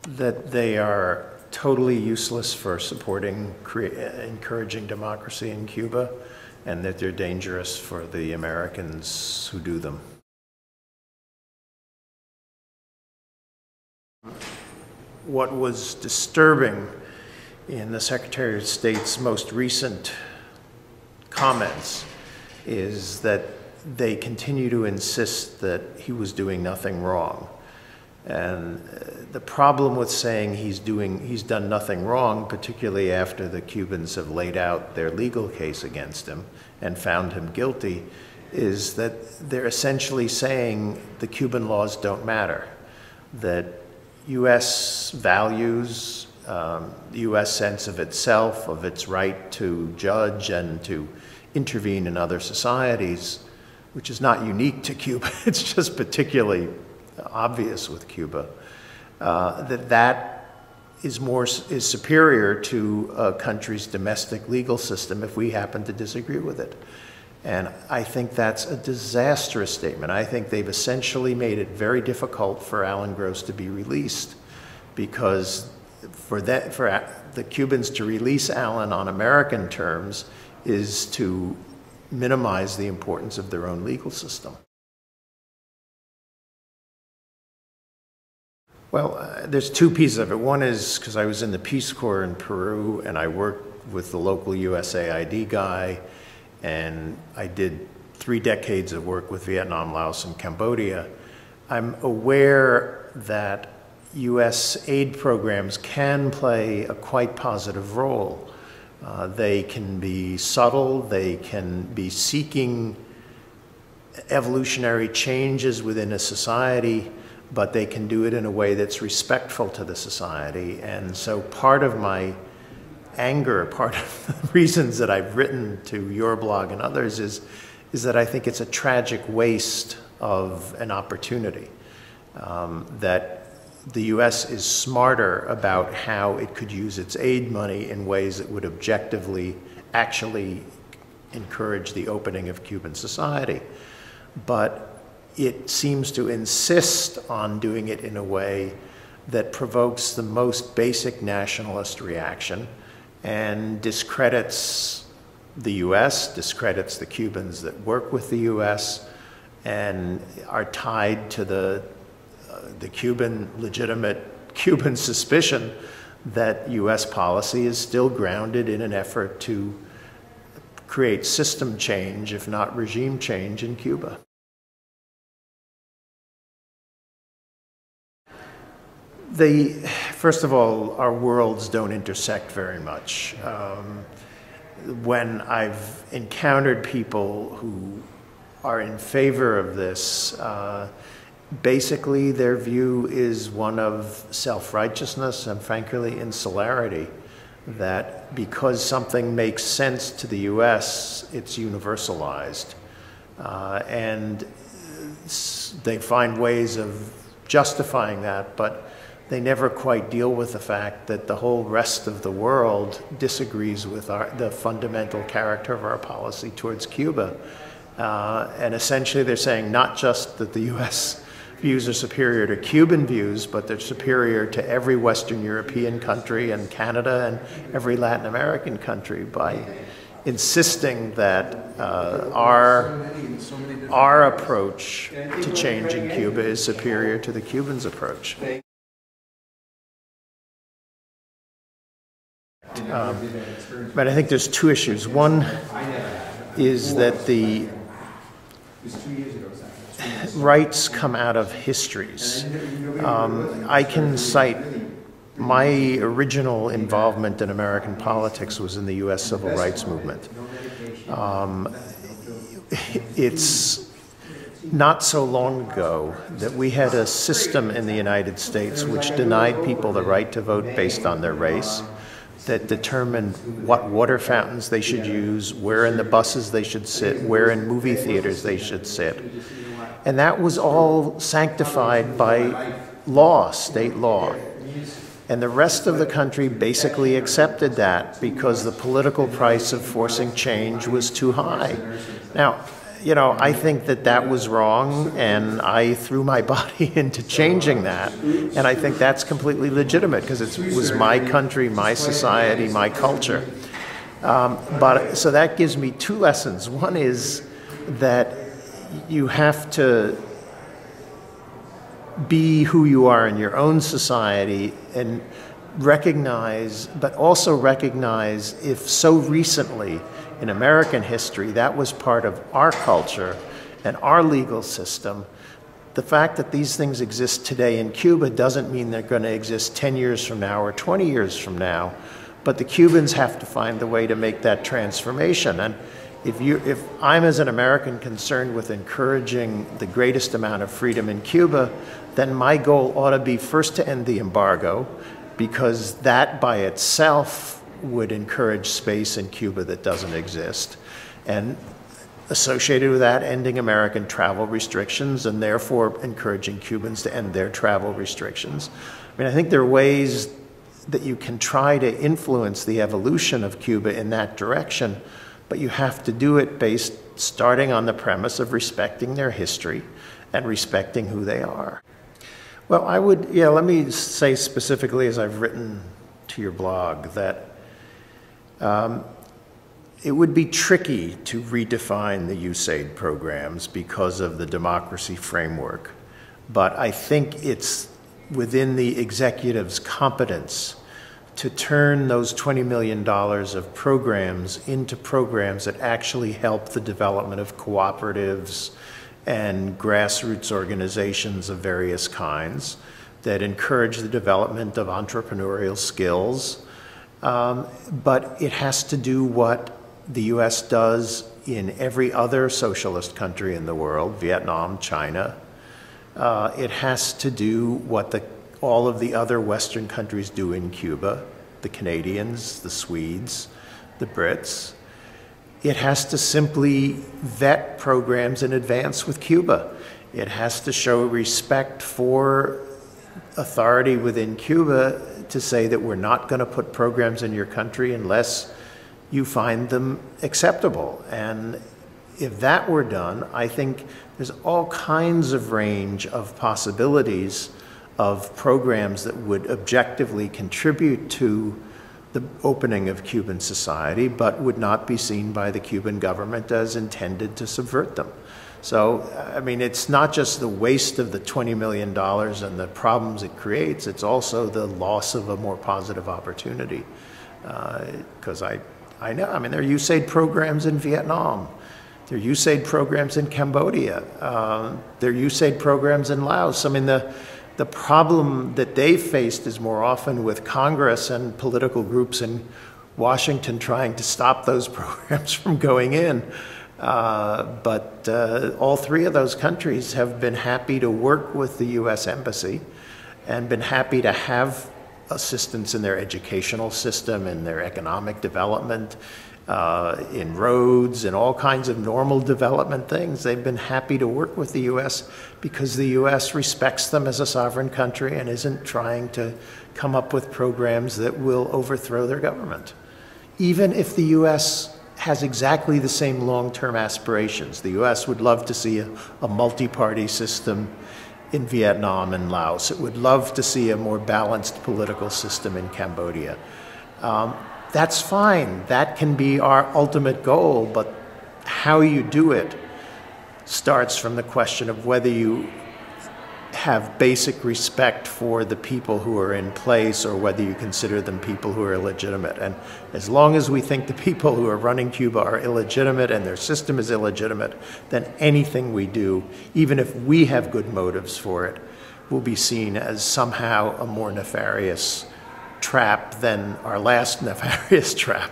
That they are totally useless for supporting, encouraging democracy in Cuba, and that they're dangerous for the Americans who do them. What was disturbing in the Secretary of State's most recent comments is that they continue to insist that he was doing nothing wrong. And the problem with saying he's done nothing wrong, particularly after the Cubans have laid out their legal case against him and found him guilty, is that they're essentially saying the Cuban laws don't matter, that U.S. values, the U.S. sense of itself, of its right to judge and to intervene in other societies, which is not unique to Cuba, it's just particularly obvious with Cuba, that is superior to a country's domestic legal system if we happen to disagree with it. And I think that's a disastrous statement. I think they've essentially made it very difficult for Alan Gross to be released, because for the Cubans to release Alan on American terms is to minimize the importance of their own legal system. Well, there's two pieces of it. One is because I was in the Peace Corps in Peru, and I worked with the local USAID guy, and I did 3 decades of work with Vietnam, Laos, and Cambodia. I'm aware that US aid programs can play a quite positive role. They can be subtle, they can be seeking evolutionary changes within a society, but they can do it in a way that's respectful to the society. And so part of my anger, part of the reasons that I've written to your blog and others is that I think it's a tragic waste of an opportunity, that the US is smarter about how it could use its aid money in ways that would objectively actually encourage the opening of Cuban society. But it seems to insist on doing it in a way that provokes the most basic nationalist reaction and discredits the US, discredits the Cubans that work with the US and are tied to the legitimate Cuban suspicion that US policy is still grounded in an effort to create system change, if not regime change, in Cuba. First of all, our worlds don't intersect very much. When I've encountered people who are in favor of this, basically their view is one of self-righteousness and frankly insularity, that because something makes sense to the US, it's universalized. And they find ways of justifying that, but they never quite deal with the fact that the whole rest of the world disagrees with the fundamental character of our policy towards Cuba. And essentially they're saying not just that the US views are superior to Cuban views, but they're superior to every Western European country and Canada and every Latin American country by insisting that our approach to changing Cuba is superior to the Cubans' approach. But I think there's two issues. One is that the rights come out of histories. I can cite my original involvement in American politics was in the U.S. Civil Rights Movement. It's not so long ago that we had a system in the United States which denied people the right to vote based on their race, that determined what water fountains they should use, where in the buses they should sit, where in movie theaters they should sit. And that was all sanctified by law, state law. And the rest of the country basically accepted that because the political price of forcing change was too high. Now, you know, I think that that was wrong, and I threw my body into changing that. And I think that's completely legitimate because it was my country, my society, my culture. So that gives me two lessons. One is that you have to be who you are in your own society and recognize, but also recognize if so recently in American history that was part of our culture and our legal system, the fact that these things exist today in Cuba doesn't mean they're going to exist 10 years from now or 20 years from now, but the Cubans have to find the way to make that transformation. And if I'm as an American concerned with encouraging the greatest amount of freedom in Cuba, then my goal ought to be first to end the embargo, because that by itself would encourage space in Cuba that doesn't exist. And associated with that, ending American travel restrictions and therefore encouraging Cubans to end their travel restrictions. I mean, I think there are ways that you can try to influence the evolution of Cuba in that direction, but you have to do it starting on the premise of respecting their history and respecting who they are. Well, let me say specifically, as I've written to your blog, that it would be tricky to redefine the USAID programs because of the democracy framework. But I think it's within the executive's competence to turn those $20 million of programs into programs that actually help the development of cooperatives and grassroots organizations of various kinds that encourage the development of entrepreneurial skills. But it has to do what the US does in every other socialist country in the world, Vietnam, China. It has to do what all of the other Western countries do in Cuba, the Canadians, the Swedes, the Brits. It has to simply vet programs in advance with Cuba. It has to show respect for authority within Cuba to say that we're not going to put programs in your country unless you find them acceptable. And if that were done, I think there's all kinds of range of possibilities of programs that would objectively contribute to the opening of Cuban society, but would not be seen by the Cuban government as intended to subvert them. So, I mean, it's not just the waste of the $20 million and the problems it creates, it's also the loss of a more positive opportunity. Because I know, I mean, there are USAID programs in Vietnam. There are USAID programs in Cambodia. There are USAID programs in Laos. I mean, the problem that they've faced is more often with Congress and political groups in Washington trying to stop those programs from going in. But all three of those countries have been happy to work with the US Embassy and been happy to have assistance in their educational system, in their economic development, in roads, and all kinds of normal development things. They've been happy to work with the US because the US respects them as a sovereign country and isn't trying to come up with programs that will overthrow their government. Even if the US has exactly the same long-term aspirations. The US would love to see a multi-party system in Vietnam and Laos. It would love to see a more balanced political system in Cambodia. That's fine. That can be our ultimate goal, but how you do it starts from the question of whether you have basic respect for the people who are in place or whether you consider them people who are illegitimate. And as long as we think the people who are running Cuba are illegitimate and their system is illegitimate, then anything we do, even if we have good motives for it, will be seen as somehow a more nefarious trap than our last nefarious trap.